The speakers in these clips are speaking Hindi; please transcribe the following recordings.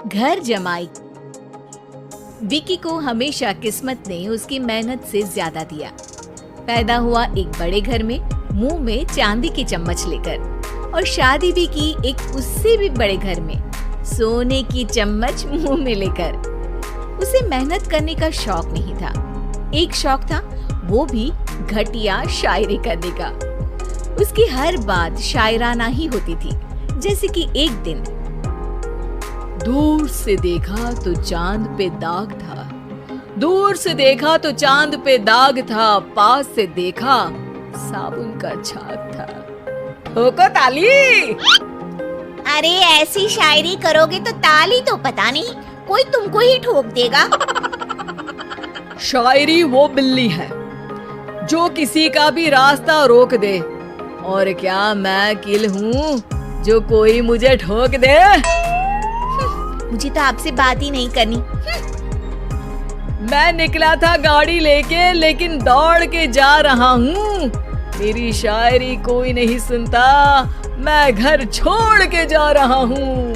घर जमाई। विकी को हमेशा किस्मत ने उसकी मेहनत से ज्यादा दिया। पैदा हुआ एक बड़े घर में, मुंह में चांदी की चम्मच लेकर, और शादी भी की एक उससे भी बड़े घर में, सोने की चम्मच मुंह में लेकर। उसे मेहनत करने का शौक नहीं था। एक शौक था, वो भी घटिया शायरी करने का। उसकी हर बात शायराना ही होती थी। जैसे कि एक दिन, दूर से देखा तो चांद पे दाग था, दूर से देखा तो चांद पे दाग था, पास से देखा साबुन का छाग था। ठोको ताली। अरे ऐसी शायरी करोगे तो ताली तो पता नहीं, कोई तुमको ही ठोक देगा। शायरी वो बिल्ली है जो किसी का भी रास्ता रोक दे, और क्या मैं किल हूँ जो कोई मुझे ठोक दे। मुझे तो आपसे बात ही नहीं करनी। मैं निकला था गाड़ी लेके, लेकिन दौड़ के जा रहा हूँ। मेरी शायरी कोई नहीं सुनता, मैं घर छोड़ के जा रहा हूँ।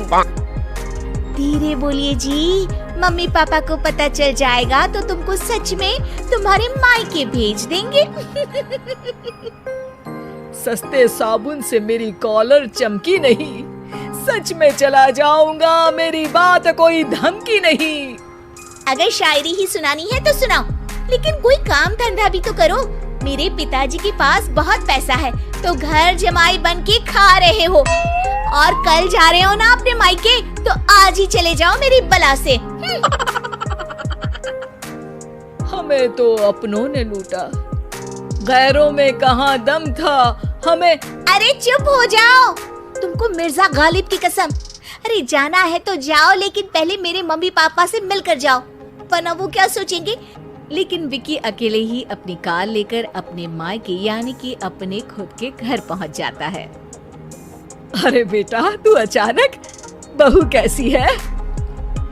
धीरे बोलिए जी, मम्मी पापा को पता चल जाएगा तो तुमको सच में तुम्हारे मायके भेज देंगे। सस्ते साबुन से मेरी कॉलर चमकी नहीं, सच में चला जाऊंगा, मेरी बात कोई धमकी नहीं। अगर शायरी ही सुनानी है तो सुनाओ, लेकिन कोई काम धंधा भी तो करो। मेरे पिताजी के पास बहुत पैसा है, तो घर जमाई बन के खा रहे हो, और कल जा रहे हो ना अपने मायके, तो आज ही चले जाओ मेरी बला से। हमें तो अपनों ने लूटा, गैरों में कहाँ दम था हमें। अरे चुप हो जाओ, तुमको मिर्जा गालिब की कसम। अरे जाना है तो जाओ, लेकिन पहले मेरे मम्मी पापा से मिलकर जाओ, वरना वो क्या सोचेंगे। लेकिन विकी अकेले ही अपनी कार लेकर अपने मायके यानी कि अपने खुद के घर पहुंच जाता है। अरे बेटा, तू अचानक, बहू कैसी है?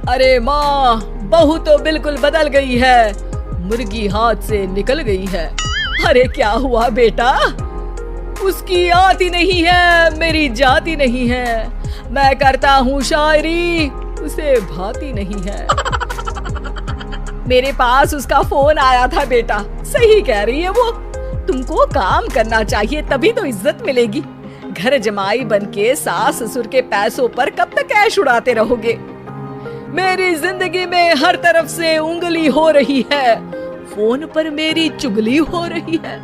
अरे माँ, बहू तो बिल्कुल बदल गई है, मुर्गी हाथ से निकल गई है। अरे क्या हुआ बेटा? उसकी आती नहीं है, मेरी जाती नहीं है। मैं करता हूँ शायरी, उसे भाती नहीं है। मेरे पास उसका फोन आया था बेटा, सही कह रही है वो। तुमको काम करना चाहिए, तभी तो इज्जत मिलेगी। घर जमाई बनके सास ससुर के पैसों पर कब तक ऐश उड़ाते रहोगे? मेरी जिंदगी में हर तरफ से उंगली हो रही है, फोन पर मेरी चुगली हो रही है।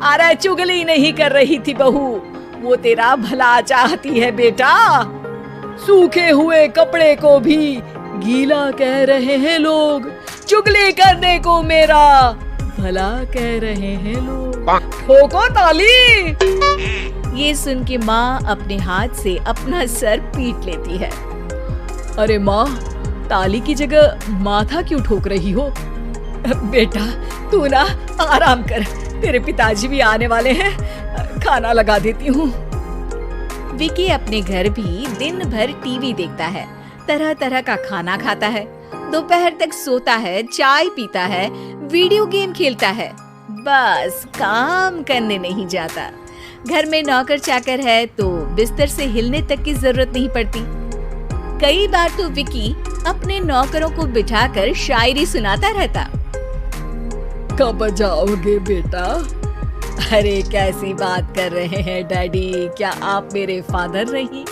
अरे चुगली नहीं कर रही थी बहू, वो तेरा भला चाहती है बेटा। सूखे हुए कपड़े को भी गीला कह रहे हैं लोग, चुगली करने को मेरा भला कह रहे हैं लोग। ठोको ताली। ये सुन के माँ अपने हाथ से अपना सर पीट लेती है। अरे माँ, ताली की जगह माथा क्यों ठोक रही हो? बेटा तू ना आराम कर, तेरे पिताजी भी आने वाले हैं, खाना लगा देती हूँ। विकी अपने घर भी दिन भर टीवी देखता है, तरह तरह का खाना खाता है, दोपहर तक सोता है, चाय पीता है, वीडियो गेम खेलता है, बस काम करने नहीं जाता। घर में नौकर चाकर है तो बिस्तर से हिलने तक की जरूरत नहीं पड़ती। कई बार तो विकी अपने नौकरों को बिठाकर शायरी सुनाता रहता। कब जाओगे बेटा? अरे कैसी बात कर रहे हैं डैडी, क्या आप मेरे फादर नहीं?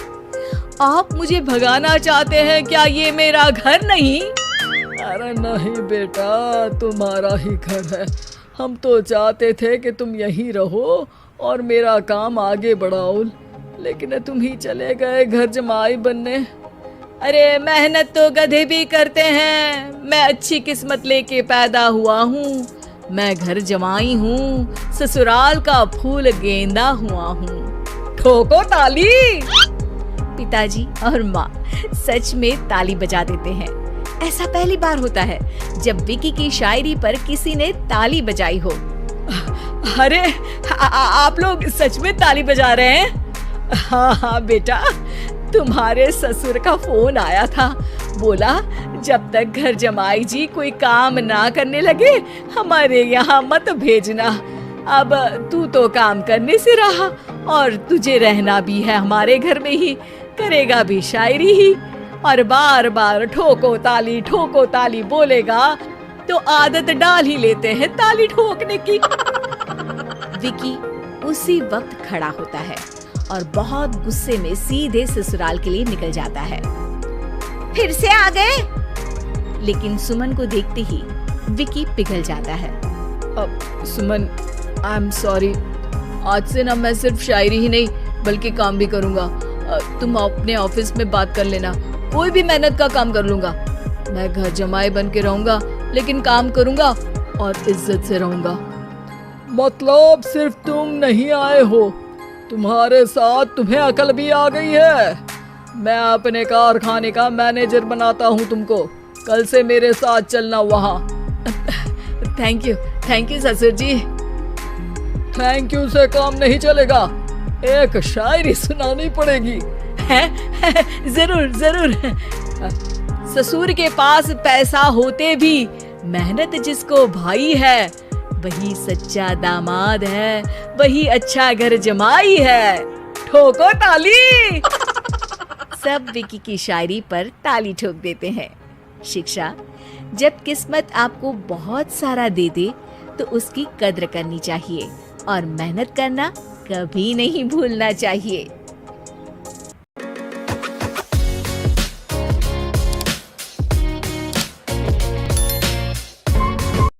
आप मुझे भगाना चाहते हैं क्या? ये मेरा घर नहीं। अरे नहीं बेटा, तुम्हारा ही घर है। हम तो चाहते थे कि तुम यहीं रहो और मेरा काम आगे बढ़ाओ, लेकिन तुम ही चले गए घर जमाई बनने। अरे मेहनत तो गधे भी करते हैं, मैं अच्छी किस्मत लेके पैदा हुआ हूँ, मैं घर जमाई हूँ, ससुराल का फूल गेंदा हुआ हूँ। ठोको ताली। पिताजी और माँ सच में ताली बजा देते हैं। ऐसा पहली बार होता है जब विकी की शायरी पर किसी ने ताली बजाई हो। अरे आप लोग सच में ताली बजा रहे हैं? हाँ बेटा, तुम्हारे ससुर का फोन आया था, बोला जब तक घर जमाई जी कोई काम ना करने लगे हमारे यहाँ मत भेजना। अब तू तो काम करने से रहा और तुझे रहना भी है हमारे घर में ही, करेगा भी शायरी ही, और बार बार ठोको ताली बोलेगा तो आदत डाल ही लेते हैं ताली ठोकने की। विकी उसी वक्त खड़ा होता है और बहुत गुस्से में सीधे ससुराल के लिए निकल जाता है। फिर से आ गए? लेकिन सुमन को देखते ही विकी पिघल जाता है। अब सुमन, आई एम सॉरी, आज से ना मैं सिर्फ शायरी ही नहीं बल्कि काम भी करूंगा। तुम अपने ऑफिस में बात कर लेना, कोई भी मेहनत का काम कर लूंगा। मैं घर जमाई बन के रहूंगा लेकिन काम करूंगा और इज्जत से रहूंगा। मतलब सिर्फ तुम नहीं आए हो, तुम्हारे साथ तुम्हें अकल भी आ गई है। मैं अपने कारखाने का मैनेजर बनाता हूँ तुमको, कल से मेरे साथ चलना वहाँ। थैंक यू ससुर जी। थैंक यू से काम नहीं चलेगा, एक शायरी सुनानी पड़ेगी। जरूर। ससुर के पास पैसा होते भी मेहनत जिसको भाई है, वही सच्चा दामाद है, वही अच्छा घर जमाई है। ठोको ताली। सब विकी की शायरी पर ताली ठोक देते हैं। शिक्षा, जब किस्मत आपको बहुत सारा दे दे तो उसकी कद्र करनी चाहिए और मेहनत करना कभी नहीं भूलना चाहिए।